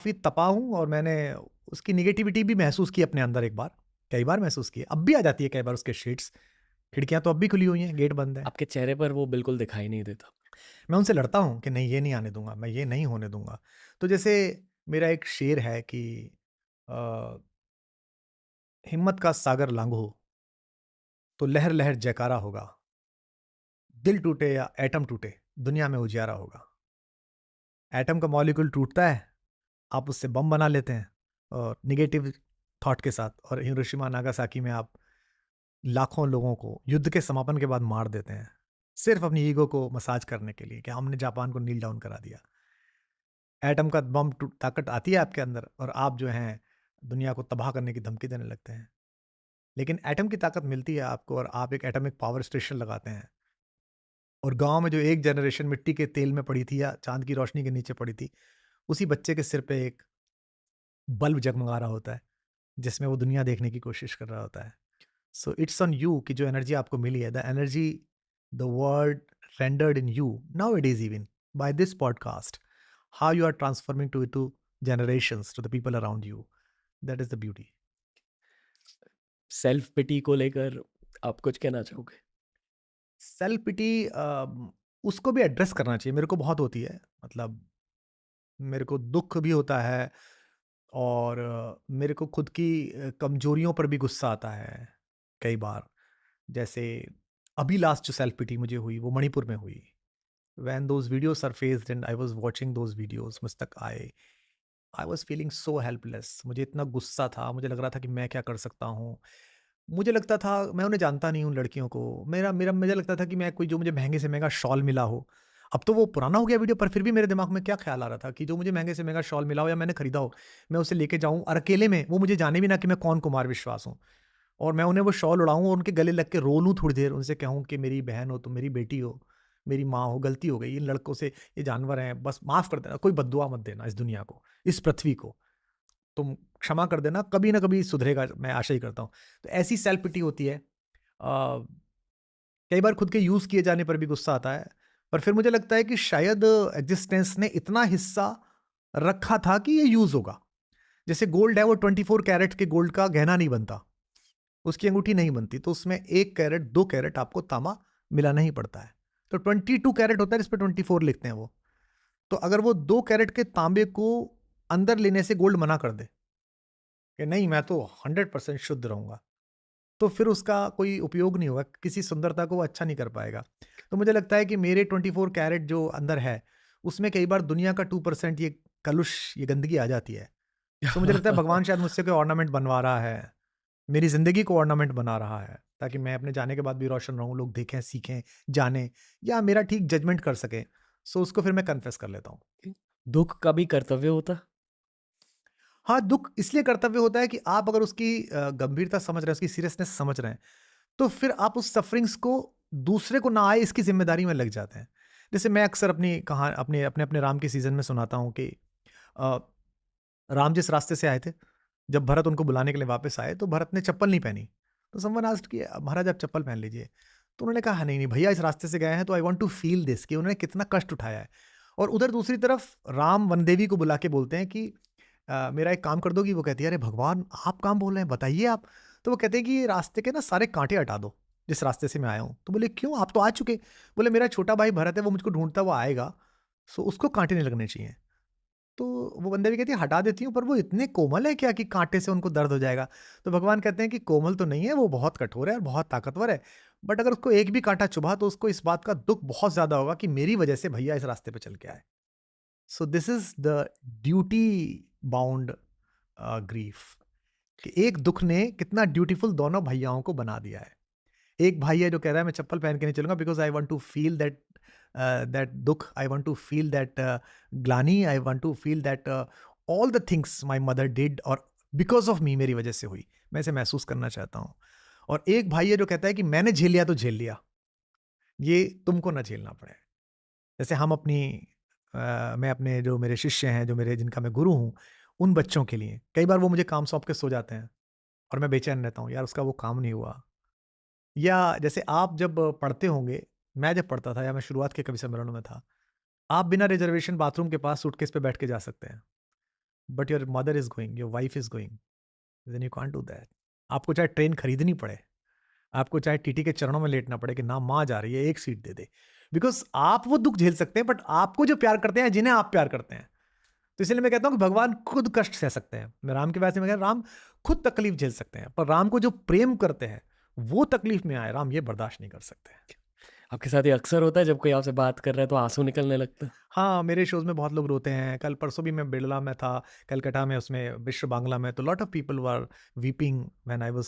काफ़ी तपा हूँ और मैंने उसकी नेगेटिविटी भी महसूस की अपने अंदर एक बार, कई बार महसूस की है। अब भी आ जाती है कई बार उसके शेड्स। खिड़कियाँ तो अब भी खुली हुई हैं, गेट बंद है। आपके चेहरे पर वो बिल्कुल दिखाई नहीं देता। मैं उनसे लड़ता हूँ कि नहीं ये नहीं आने दूँगा, मैं ये नहीं होने दूँगा। तो जैसे मेरा एक शेर है कि अ, हिम्मत का सागर लांघो, तो लहर-लहर जयकारा होगा। दिल टूटे या एटम टूटे, दुनिया में उजियारा होगा। एटम का मॉलिक्यूल टूटता है, आप उससे बम बना लेते हैं और नेगेटिव थॉट के साथ, और हिरोशिमा नागासाकी में आप लाखों लोगों को युद्ध के समापन के बाद मार देते हैं, सिर्फ अपनी ईगो को मसाज करने के लिए कि हमने जापान को नील डाउन करा दिया। एटम का बम ताकत आती है आपके अंदर और आप जो हैं दुनिया को तबाह करने की धमकी देने लगते हैं। लेकिन एटम की ताकत मिलती है आपको और आप एक एटॉमिक पावर स्टेशन लगाते हैं, और गांव में जो एक जनरेशन मिट्टी के तेल में पड़ी थी या चांद की रोशनी के नीचे पड़ी थी, उसी बच्चे के सिर पे एक बल्ब जगमगा रहा होता है जिसमें वो दुनिया देखने की कोशिश कर रहा होता है। सो इट्स ऑन यू कि जो एनर्जी आपको मिली है, the energy the world rendered in you now it is even by this podcast, how you are transforming to generations to the people around you. That is the beauty. Self pity को लेकर आप कुछ कहना चाहोगे? Self पिटी उसको भी address करना चाहिए, मेरे को बहुत होती है। मतलब मेरे को दुख भी होता है और मेरे को खुद की कमजोरियों पर भी गुस्सा आता है कई बार। जैसे अभी लास्ट जो सेल्फ पिटी मुझे हुई वो मणिपुर में हुई। When those videos surfaced and I was watching those videos, मुझ तक आए, I was feeling so helpless. मुझे इतना गुस्सा था, मुझे लग रहा था कि मैं क्या कर सकता हूँ। मुझे लगता था मैं उन्हें जानता नहीं हूँ लड़कियों को। मेरा मेरा मुझे लगता था कि मैं कोई, जो मुझे महंगे से महंगा शॉल मिला हो। अब तो वो पुराना हो गया वीडियो, पर फिर भी मेरे दिमाग में क्या ख्याल आ रहा था कि जो मुझे महंगे से महंगा शॉल मिला हो या मैंने खरीदा हो, मैं उसे लेके जाऊँ और अकेले में, वो मुझे जाने भी ना कि मैं कौन कुमार विश्वास हूँ, और मैं उन्हें वो शॉल उड़ाऊँ और उनके गले लग के रो लूँ थोड़ी देर, उनसे कहूँ कि मेरी बहन हो, तुम मेरी बेटी हो, मेरी माँ हो, गलती हो गई, इन लड़कों से, ये जानवर हैं, बस माफ़ कर देना, कोई बद्दुआ मत देना इस दुनिया को, इस पृथ्वी को। तुम क्षमा कर देना, कभी ना कभी सुधरेगा, मैं आशा ही करता हूँ। तो ऐसी सेल्फ पिटी होती है। कई बार खुद के यूज़ किए जाने पर भी गुस्सा आता है, पर फिर मुझे लगता है कि शायद एक्जिस्टेंस ने इतना हिस्सा रखा था कि ये यूज़ होगा। जैसे गोल्ड है, वो 24 कैरेट के गोल्ड का गहना नहीं बनता, उसकी अंगूठी नहीं बनती, तो उसमें 1 कैरेट, 2 कैरेट आपको तांबा मिलाना ही पड़ता है। तो 22 कैरेट होता है, जिस पे 24 लिखते हैं वो। तो अगर वो 2 कैरेट के तांबे को अंदर लेने से गोल्ड मना कर दे कि नहीं मैं तो 100% शुद्ध रहूँगा, तो फिर उसका कोई उपयोग नहीं होगा, किसी सुंदरता को वो अच्छा नहीं कर पाएगा। तो मुझे लगता है कि मेरे 24 कैरेट जो अंदर है, उसमें कई बार दुनिया का 2% ये कलुष, ये गंदगी आ जाती है। सो मुझे लगता है भगवान शायद मुझसे कोई ऑर्नामेंट बनवा रहा है, मेरी ज़िंदगी को ऑर्नामेंट बना रहा है, ताकि मैं अपने जाने के बाद भी रोशन रहूँ, लोग देखें, सीखें, जानें या मेरा ठीक जजमेंट कर सकें। सो उसको फिर मैं कन्फेस कर लेता हूँ। दुःख का भी कर्तव्य होता? हाँ, दुःख इसलिए कर्तव्य होता है कि आप अगर उसकी गंभीरता समझ रहे हैं, उसकी सीरियसनेस समझ रहे हैं, तो फिर आप उस सफ़रिंग्स को दूसरे को ना आए इसकी ज़िम्मेदारी में लग जाते हैं। जैसे मैं अक्सर अपने राम के सीज़न में सुनाता हूँ कि अ, राम जिस रास्ते से आए थे, जब भरत उनको बुलाने के लिए वापस आए, तो भरत ने चप्पल नहीं पहनी। तो समवन आस्क्ड कि महाराज आप चप्पल पहन लीजिए। तो उन्होंने कहा, नहीं, नहीं भैया इस रास्ते से गए हैं तो I want to feel this, कि उन्होंने कितना कष्ट उठाया है। और उधर दूसरी तरफ राम वनदेवी को बुला के बोलते हैं कि मेरा एक काम कर दोगी? वो कहती है, अरे भगवान आप काम बोल रहे हैं, बताइए आप। तो वो कहते हैं कि ये रास्ते के ना सारे कांटे हटा दो, जिस रास्ते से मैं आया हूँ। तो बोले क्यों, आप तो आ चुके। बोले मेरा छोटा भाई भरत है, वो मुझको ढूंढता, वो आएगा, सो उसको कांटे नहीं लगने चाहिए। तो वो बंदे भी कहती है हटा देती हूँ, पर वो इतने कोमल है क्या कि कांटे से उनको दर्द हो जाएगा। तो भगवान कहते हैं कि कोमल तो नहीं है, वो बहुत कठोर है और बहुत ताकतवर है, बट अगर उसको एक भी कांटा चुभा तो उसको इस बात का दुख बहुत ज्यादा होगा कि मेरी वजह से भैया इस रास्ते पे चल के आए। So this is the duty bound grief, कि एक दुख ने कितना ड्यूटीफुल दोनों भैयाओं को बना दिया है। एक भाई है जो कह रहा है मैं चप्पल पहन के नहीं चलूंगा, because I want to feel that that दुख, I want to feel that ग्लानी, I want to feel that all the things my mother did और बिकॉज ऑफ मी, मेरी वजह से हुई, मैं इसे महसूस करना चाहता हूँ। और एक भाई है जो कहता है कि मैंने झेल लिया तो झेल लिया, ये तुमको ना झेलना पड़े। जैसे हम अपनी मैं अपने जो मेरे शिष्य हैं, जो मेरे, जिनका मैं गुरु हूँ, उन बच्चों के लिए कई बार वो मुझे काम सौंप के सो जाते हैं और मैं बेचैन रहता हूँ, यार उसका वो काम नहीं हुआ। या जैसे आप जब पढ़ते होंगे, मैं जब पढ़ता था या मैं शुरुआत के कभी सम्मेलनों में था, आप बिना रिजर्वेशन बाथरूम के पास सूटकेस पे बैठ के जा सकते हैं। But your mother is going, your wife is going, then you can't do that. आपको चाहे ट्रेन खरीदनी पड़े, आपको चाहे टीटी के चरणों में लेटना पड़े कि ना माँ जा रही है, एक सीट दे दे, बिकॉज आप वो दुख झेल सकते हैं, बट आपको जो प्यार करते हैं, जिन्हें आप प्यार करते हैं, तो इसलिए मैं कहता हूँ कि भगवान खुद कष्ट सह सकते हैं। मैं राम के वैसे में कह राम खुद तकलीफ झेल सकते हैं, पर राम को जो प्रेम करते हैं वो तकलीफ में आए, राम ये बर्दाश्त नहीं कर सकते। आपके साथ ये अक्सर होता है जब कोई आपसे बात कर रहा है तो आँसू निकलने लगता है? हाँ, मेरे शोज़ में बहुत लोग रोते हैं। कल परसों भी मैं बिड़ला में था, कलकत्ता में, उसमें विश्व बांग्ला में, तो lot of people were weeping when I was